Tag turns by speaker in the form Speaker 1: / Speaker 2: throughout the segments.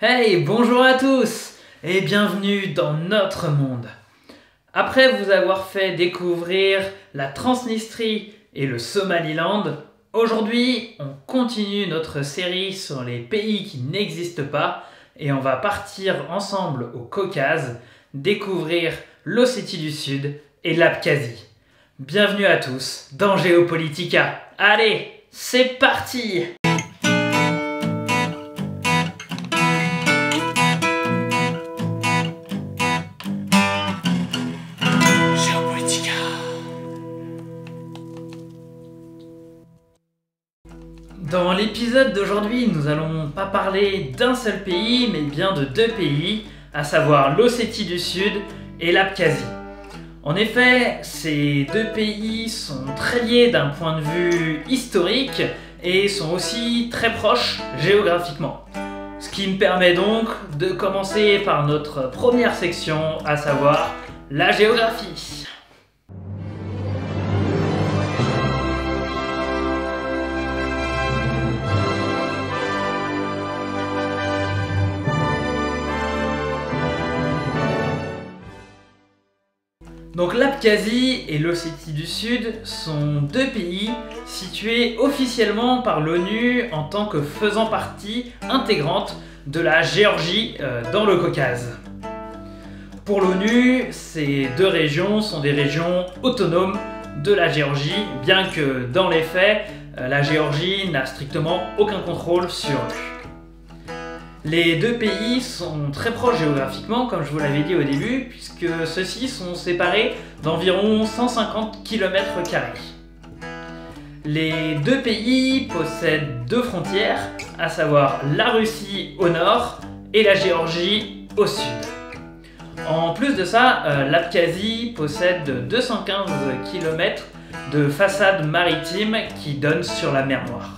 Speaker 1: Hey, bonjour à tous et bienvenue dans notre monde. Après vous avoir fait découvrir la Transnistrie et le Somaliland, aujourd'hui on continue notre série sur les pays qui n'existent pas et on va partir ensemble au Caucase découvrir l'Ossétie du Sud et l'Abkhazie. Bienvenue à tous dans Géopolitica. Allez, c'est parti! Dans l'épisode d'aujourd'hui, nous allons pas parler d'un seul pays, mais bien de deux pays, à savoir l'Ossétie du Sud et l'Abkhazie. En effet, ces deux pays sont très liés d'un point de vue historique et sont aussi très proches géographiquement. Ce qui me permet donc de commencer par notre première section, à savoir la géographie. Donc l'Abkhazie et l'Ossétie du Sud sont deux pays situés officiellement par l'ONU en tant que faisant partie intégrante de la Géorgie dans le Caucase. Pour l'ONU, ces deux régions sont des régions autonomes de la Géorgie, bien que dans les faits, la Géorgie n'a strictement aucun contrôle sur eux. Les deux pays sont très proches géographiquement, comme je vous l'avais dit au début, puisque ceux-ci sont séparés d'environ 150 km². Les deux pays possèdent deux frontières, à savoir la Russie au nord et la Géorgie au sud. En plus de ça, l'Abkhazie possède 215 km de façade maritime qui donnent sur la mer Noire.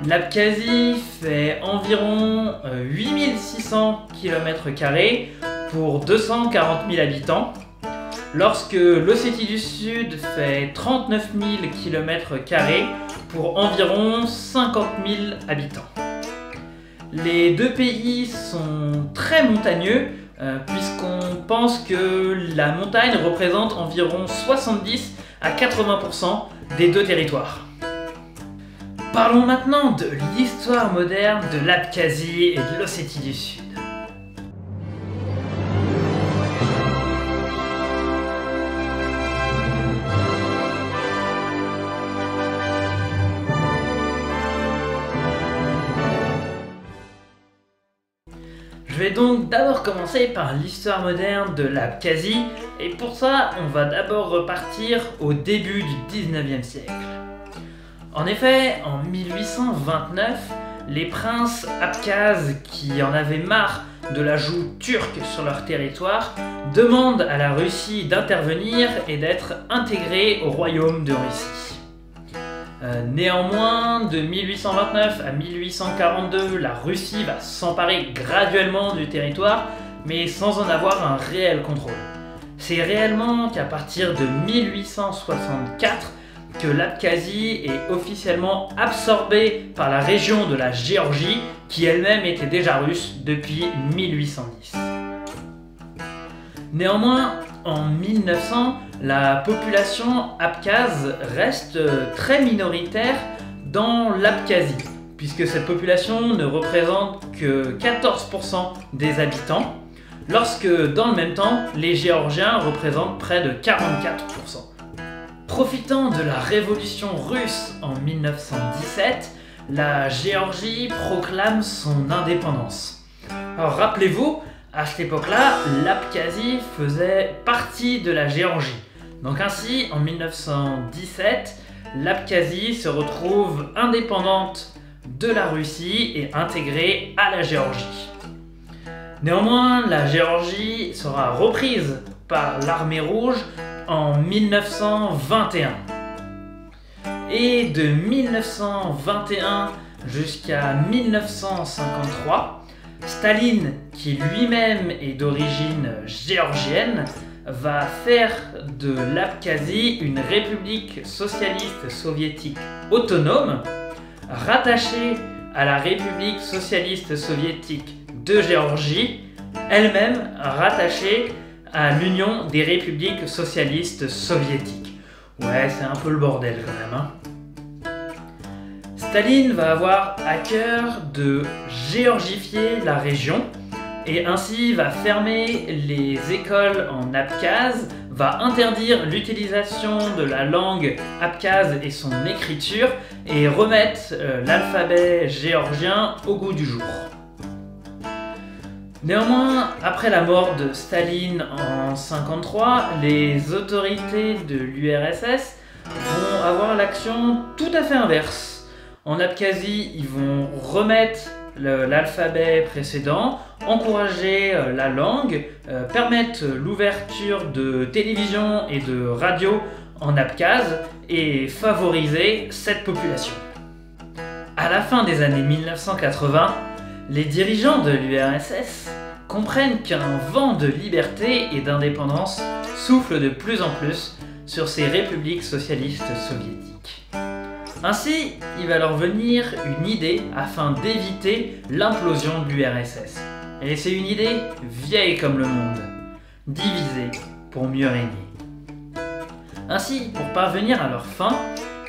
Speaker 1: L'Abkhazie fait environ 8600 km² pour 240 000 habitants, lorsque l'Ossétie du Sud fait 39 000 km² pour environ 50 000 habitants. Les deux pays sont très montagneux, puisqu'on pense que la montagne représente environ 70 à 80% des deux territoires. Parlons maintenant de l'histoire moderne de l'Abkhazie et de l'Ossétie du Sud. Je vais donc d'abord commencer par l'histoire moderne de l'Abkhazie, et pour ça, on va d'abord repartir au début du 19e siècle. En effet, en 1829, les princes abkhazes qui en avaient marre de l'ajout turc sur leur territoire demandent à la Russie d'intervenir et d'être intégrés au royaume de Russie. Néanmoins, de 1829 à 1842, la Russie va s'emparer graduellement du territoire, mais sans en avoir un réel contrôle. C'est réellement qu'à partir de 1864, que l'Abkhazie est officiellement absorbée par la région de la Géorgie, qui elle-même était déjà russe depuis 1810. Néanmoins, en 1900, la population abkhaze reste très minoritaire dans l'Abkhazie, puisque cette population ne représente que 14% des habitants, lorsque dans le même temps, les Géorgiens représentent près de 44%. Profitant de la révolution russe en 1917, la Géorgie proclame son indépendance. Alors rappelez-vous, à cette époque-là, l'Abkhazie faisait partie de la Géorgie. Donc ainsi, en 1917, l'Abkhazie se retrouve indépendante de la Russie et intégrée à la Géorgie. Néanmoins, la Géorgie sera reprise par l'armée rouge en 1921. Et de 1921 jusqu'à 1953, Staline, qui lui-même est d'origine géorgienne, va faire de l'Abkhazie une république socialiste soviétique autonome, rattachée à la République socialiste soviétique de Géorgie, elle-même rattachée à l'Union des républiques socialistes soviétiques. Ouais, c'est un peu le bordel quand même, hein. Staline va avoir à cœur de géorgifier la région et ainsi va fermer les écoles en abkhaze, va interdire l'utilisation de la langue abkhaze et son écriture et remettre l'alphabet géorgien au goût du jour. Néanmoins, après la mort de Staline en 1953, les autorités de l'URSS vont avoir l'action tout à fait inverse. En Abkhazie, ils vont remettre l'alphabet précédent, encourager la langue, permettre l'ouverture de télévision et de radio en Abkhaze et favoriser cette population. À la fin des années 1980, les dirigeants de l'URSS comprennent qu'un vent de liberté et d'indépendance souffle de plus en plus sur ces républiques socialistes soviétiques. Ainsi, il va leur venir une idée afin d'éviter l'implosion de l'URSS. Et c'est une idée vieille comme le monde, diviser pour mieux régner. Ainsi, pour parvenir à leur fin,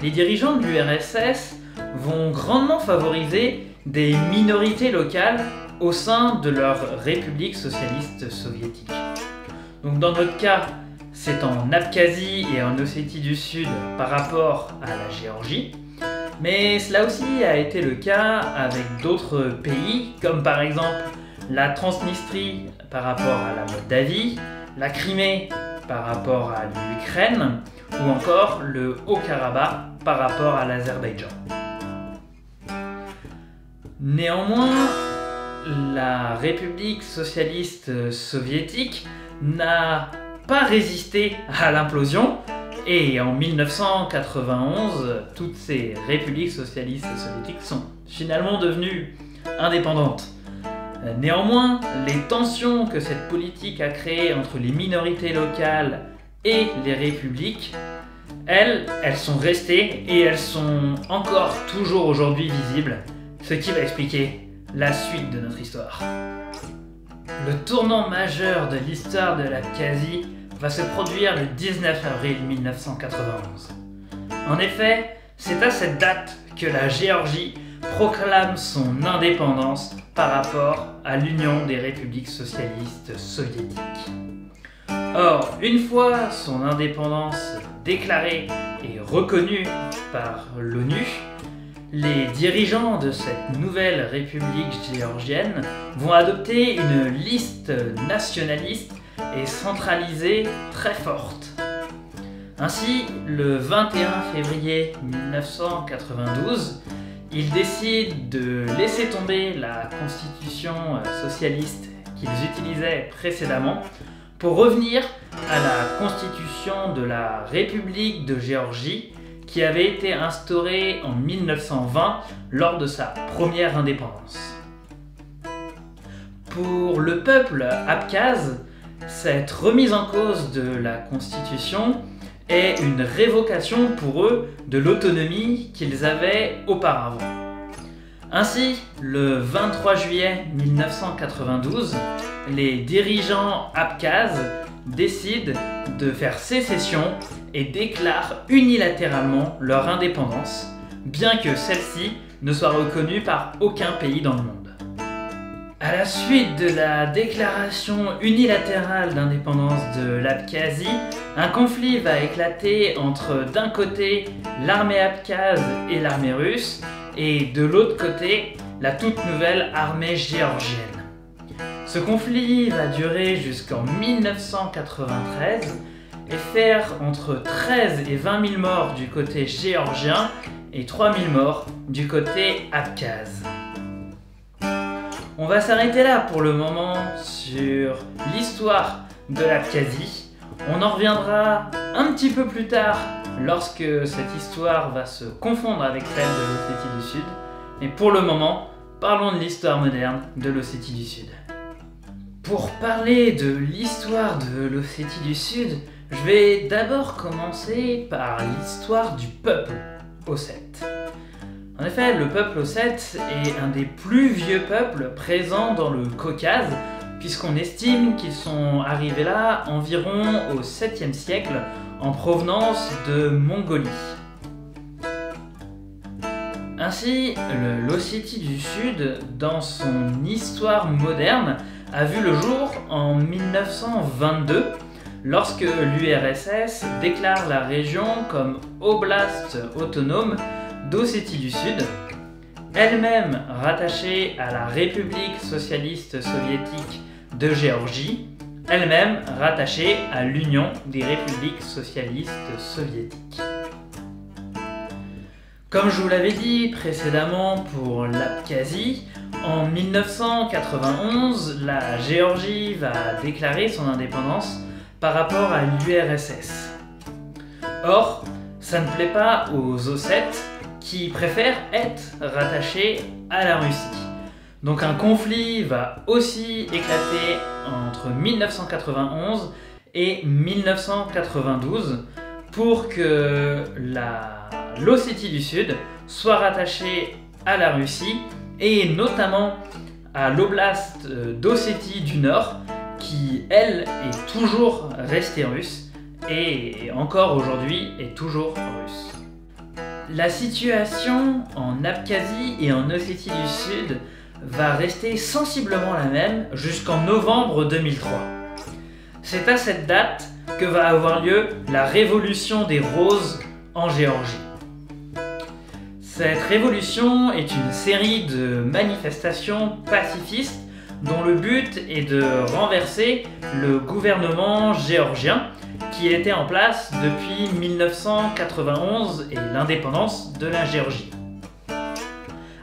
Speaker 1: les dirigeants de l'URSS vont grandement favoriser des minorités locales au sein de leur république socialiste soviétique. Donc dans notre cas, c'est en Abkhazie et en Ossétie du Sud par rapport à la Géorgie, mais cela aussi a été le cas avec d'autres pays, comme par exemple la Transnistrie par rapport à la Moldavie, la Crimée par rapport à l'Ukraine, ou encore le Haut-Karabakh par rapport à l'Azerbaïdjan. Néanmoins, la République socialiste soviétique n'a pas résisté à l'implosion et en 1991, toutes ces républiques socialistes soviétiques sont finalement devenues indépendantes. Néanmoins, les tensions que cette politique a créées entre les minorités locales et les républiques, elles sont restées et elles sont encore toujours aujourd'hui visibles, ce qui va expliquer la suite de notre histoire. Le tournant majeur de l'histoire de l'Abkhazie va se produire le 19 avril 1991. En effet, c'est à cette date que la Géorgie proclame son indépendance par rapport à l'Union des républiques socialistes soviétiques. Or, une fois son indépendance déclarée et reconnue par l'ONU, les dirigeants de cette nouvelle république géorgienne vont adopter une liste nationaliste et centralisée très forte. Ainsi, le 21 février 1992, ils décident de laisser tomber la constitution socialiste qu'ils utilisaient précédemment pour revenir à la constitution de la République de Géorgie qui avait été instaurée en 1920 lors de sa première indépendance. Pour le peuple abkhaze, cette remise en cause de la Constitution est une révocation pour eux de l'autonomie qu'ils avaient auparavant. Ainsi, le 23 juillet 1992, les dirigeants abkhazes décident de faire sécession et déclarent unilatéralement leur indépendance, bien que celle-ci ne soit reconnue par aucun pays dans le monde. À la suite de la déclaration unilatérale d'indépendance de l'Abkhazie, un conflit va éclater entre d'un côté l'armée abkhaze et l'armée russe, et de l'autre côté la toute nouvelle armée géorgienne. Ce conflit va durer jusqu'en 1993 et faire entre 13 et 20 000 morts du côté géorgien et 3 000 morts du côté abkhaze. On va s'arrêter là pour le moment sur l'histoire de l'Abkhazie. On en reviendra un petit peu plus tard lorsque cette histoire va se confondre avec celle de l'Ossétie du Sud. Mais pour le moment, parlons de l'histoire moderne de l'Ossétie du Sud. Pour parler de l'histoire de l'Ossétie du Sud, je vais d'abord commencer par l'histoire du peuple ossète. En effet, le peuple ossète est un des plus vieux peuples présents dans le Caucase, puisqu'on estime qu'ils sont arrivés là environ au 7e siècle en provenance de Mongolie. Ainsi, l'Ossétie du Sud, dans son histoire moderne, a vu le jour en 1922, lorsque l'URSS déclare la région comme oblast autonome d'Ossétie du Sud, elle-même rattachée à la République socialiste soviétique de Géorgie, elle-même rattachée à l'Union des républiques socialistes soviétiques. Comme je vous l'avais dit précédemment pour l'Abkhazie, en 1991, la Géorgie va déclarer son indépendance par rapport à l'URSS. Or, ça ne plaît pas aux Ossètes qui préfèrent être rattachés à la Russie. Donc un conflit va aussi éclater entre 1991 et 1992 pour que l'Ossétie du Sud soit rattachée à la Russie et notamment à l'oblast d'Ossétie du Nord qui, elle, est toujours restée russe et encore aujourd'hui est toujours russe. La situation en Abkhazie et en Ossétie du Sud va rester sensiblement la même jusqu'en novembre 2003. C'est à cette date que va avoir lieu la révolution des roses en Géorgie. Cette révolution est une série de manifestations pacifistes dont le but est de renverser le gouvernement géorgien qui était en place depuis 1991 et l'indépendance de la Géorgie.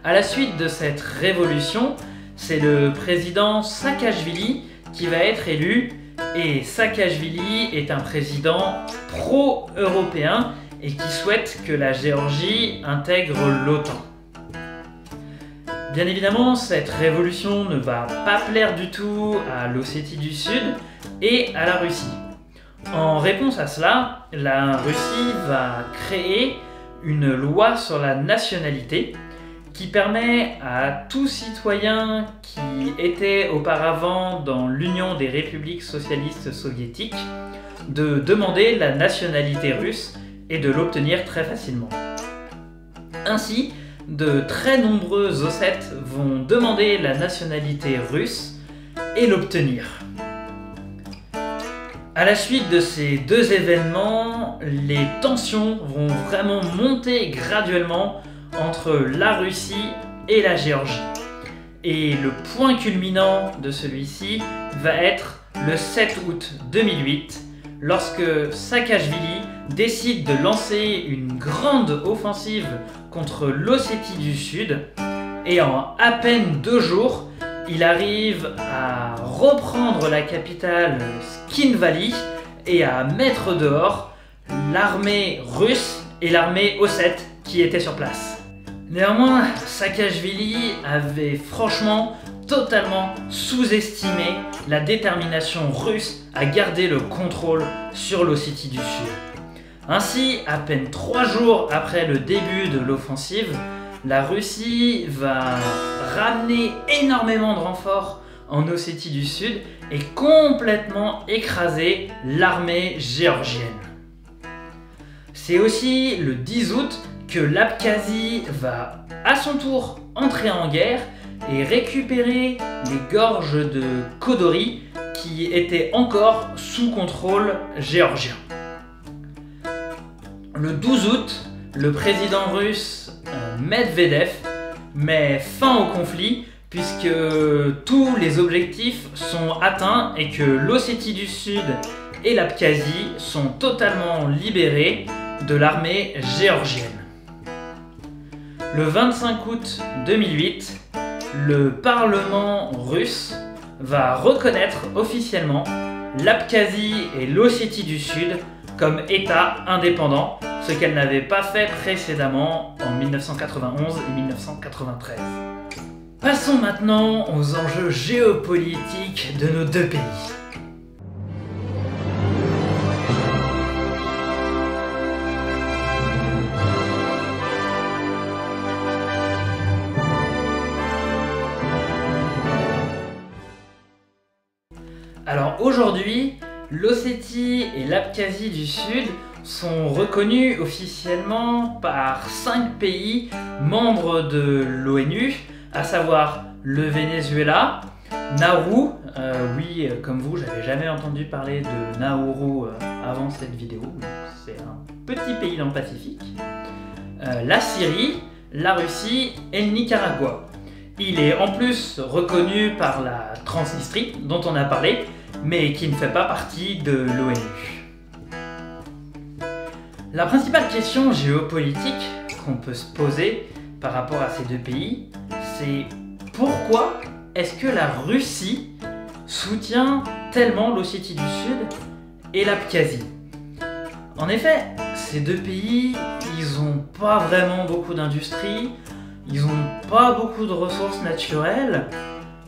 Speaker 1: À la suite de cette révolution, c'est le président Saakashvili qui va être élu, et Saakashvili est un président pro-européen et qui souhaite que la Géorgie intègre l'OTAN. Bien évidemment, cette révolution ne va pas plaire du tout à l'Ossétie du Sud et à la Russie. En réponse à cela, la Russie va créer une loi sur la nationalité qui permet à tout citoyen qui était auparavant dans l'Union des républiques socialistes soviétiques de demander la nationalité russe et de l'obtenir très facilement. Ainsi, de très nombreux Ossètes vont demander la nationalité russe et l'obtenir. À la suite de ces deux événements, les tensions vont vraiment monter graduellement entre la Russie et la Géorgie. Et le point culminant de celui-ci va être le 7 août 2008, lorsque Saakashvili décide de lancer une grande offensive contre l'Ossétie du Sud, et en à peine 2 jours, il arrive à reprendre la capitale Tskhinvali et à mettre dehors l'armée russe et l'armée ossète qui étaient sur place. Néanmoins, Saakashvili avait franchement totalement sous-estimé la détermination russe à garder le contrôle sur l'Ossétie du Sud. Ainsi, à peine 3 jours après le début de l'offensive, la Russie va ramener énormément de renforts en Ossétie du Sud et complètement écraser l'armée géorgienne. C'est aussi le 10 août que l'Abkhazie va à son tour entrer en guerre et récupérer les gorges de Kodori qui étaient encore sous contrôle géorgien. Le 12 août, le président russe Medvedev met fin au conflit puisque tous les objectifs sont atteints et que l'Ossétie du Sud et l'Abkhazie sont totalement libérés de l'armée géorgienne. Le 25 août 2008, le Parlement russe va reconnaître officiellement l'Abkhazie et l'Ossétie du Sud comme États indépendants, ce qu'elle n'avait pas fait précédemment en 1991 et 1993. Passons maintenant aux enjeux géopolitiques de nos deux pays. Alors aujourd'hui, l'Ossétie et l'Abkhazie du Sud sont reconnus officiellement par 5 pays membres de l'ONU, à savoir le Venezuela, Nauru, oui, comme vous, j'avais jamais entendu parler de Nauru avant cette vidéo, c'est un petit pays dans le Pacifique, la Syrie, la Russie et le Nicaragua. Il est en plus reconnu par la Transnistrie, dont on a parlé, mais qui ne fait pas partie de l'ONU. La principale question géopolitique qu'on peut se poser par rapport à ces deux pays, c'est pourquoi est-ce que la Russie soutient tellement l'Ossétie du Sud et l'Abkhazie? En effet, ces deux pays, ils n'ont pas vraiment beaucoup d'industrie, ils n'ont pas beaucoup de ressources naturelles,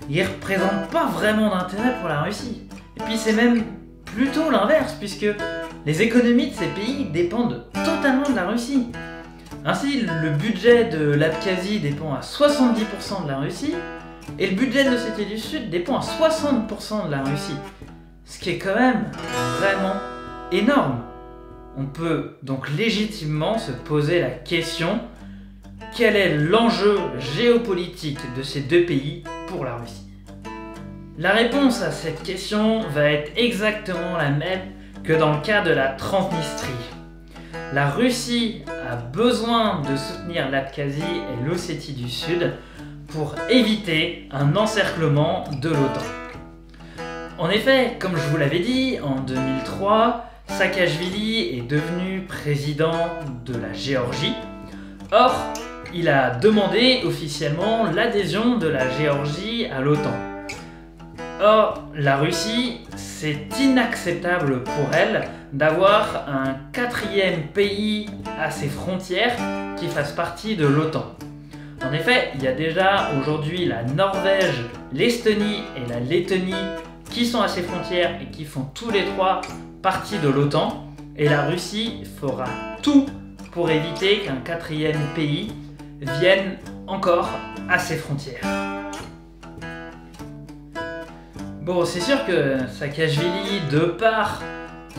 Speaker 1: ils ne représentent pas vraiment d'intérêt pour la Russie. Et puis c'est même plutôt l'inverse, puisque les économies de ces pays dépendent totalement de la Russie. Ainsi, le budget de l'Abkhazie dépend à 70% de la Russie, et le budget de l'Ossétie du Sud dépend à 60% de la Russie. Ce qui est quand même vraiment énorme. On peut donc légitimement se poser la question: quel est l'enjeu géopolitique de ces deux pays pour la Russie? La réponse à cette question va être exactement la même que dans le cas de la Transnistrie. La Russie a besoin de soutenir l'Abkhazie et l'Ossétie du Sud pour éviter un encerclement de l'OTAN. En effet, comme je vous l'avais dit, en 2003, Saakashvili est devenu président de la Géorgie. Or, il a demandé officiellement l'adhésion de la Géorgie à l'OTAN. Or, la Russie, c'est inacceptable pour elle d'avoir un 4e pays à ses frontières qui fasse partie de l'OTAN. En effet, il y a déjà aujourd'hui la Norvège, l'Estonie et la Lettonie qui sont à ses frontières et qui font tous les 3 partie de l'OTAN, et la Russie fera tout pour éviter qu'un 4e pays vienne encore à ses frontières. Bon, c'est sûr que Saakashvili, de par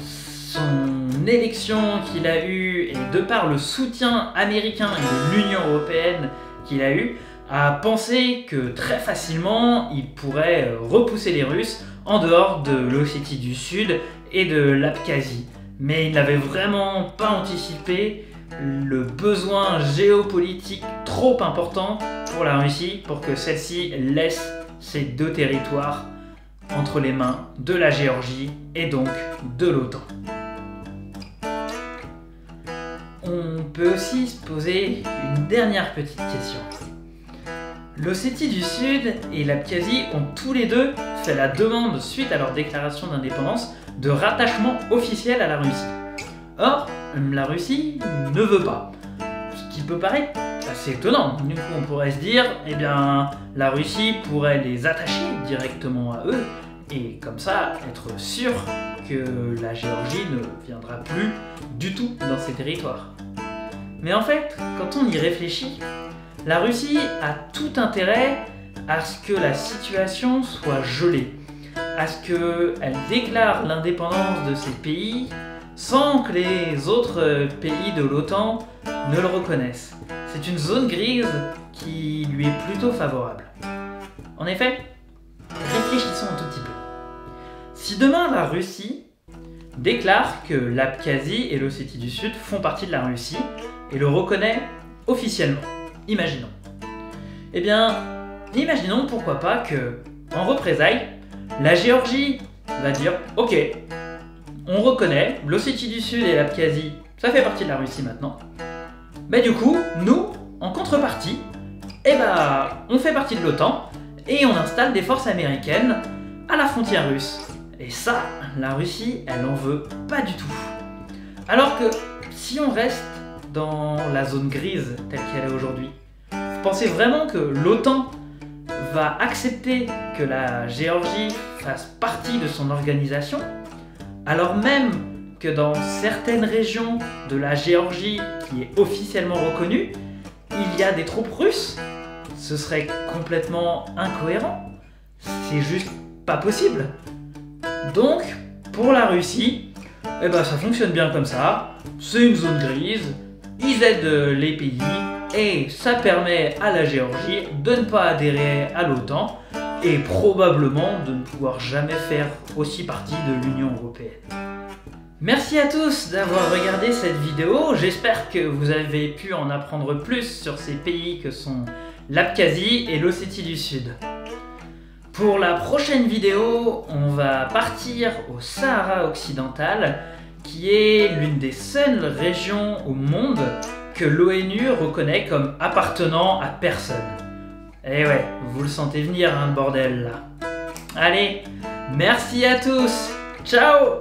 Speaker 1: son élection qu'il a eue et de par le soutien américain et de l'Union européenne qu'il a eu, a pensé que très facilement il pourrait repousser les Russes en dehors de l'Ossétie du Sud et de l'Abkhazie. Mais il n'avait vraiment pas anticipé le besoin géopolitique trop important pour la Russie pour que celle-ci laisse ces deux territoires entre les mains de la Géorgie et donc de l'OTAN. On peut aussi se poser une dernière petite question. L'Ossétie du Sud et l'Abkhazie ont tous les deux fait la demande, suite à leur déclaration d'indépendance, de rattachement officiel à la Russie. Or, la Russie ne veut pas. Ce qui peut paraître assez étonnant. Du coup, on pourrait se dire, eh bien, la Russie pourrait les attacher directement à eux, et comme ça, être sûr que la Géorgie ne viendra plus du tout dans ces territoires. Mais en fait, quand on y réfléchit, la Russie a tout intérêt à ce que la situation soit gelée, à ce qu'elle déclare l'indépendance de ces pays sans que les autres pays de l'OTAN ne le reconnaissent. C'est une zone grise qui lui est plutôt favorable. En effet, réfléchissons un tout petit peu. Si demain la Russie déclare que l'Abkhazie et l'Ossétie du Sud font partie de la Russie et le reconnaît officiellement, imaginons. Eh bien, imaginons pourquoi pas que, en représailles, la Géorgie va dire « Ok, on reconnaît l'Ossétie du Sud et l'Abkhazie, ça fait partie de la Russie maintenant. Mais du coup, nous, en contrepartie, eh ben, on fait partie de l'OTAN et on installe des forces américaines à la frontière russe. Et ça, la Russie, elle en veut pas du tout. Alors que, si on reste dans la zone grise telle qu'elle est aujourd'hui, vous pensez vraiment que l'OTAN va accepter que la Géorgie fasse partie de son organisation, alors même que dans certaines régions de la Géorgie qui est officiellement reconnue, il y a des troupes russes? Ce serait complètement incohérent. C'est juste pas possible. Donc, pour la Russie, eh ben, ça fonctionne bien comme ça. C'est une zone grise, ils aident les pays et ça permet à la Géorgie de ne pas adhérer à l'OTAN et probablement de ne pouvoir jamais faire aussi partie de l'Union européenne. Merci à tous d'avoir regardé cette vidéo, j'espère que vous avez pu en apprendre plus sur ces pays que sont l'Abkhazie et l'Ossétie du Sud. Pour la prochaine vidéo, on va partir au Sahara occidental, qui est l'une des seules régions au monde que l'ONU reconnaît comme appartenant à personne. Eh ouais, vous le sentez venir, hein, le bordel là. Allez, merci à tous, ciao!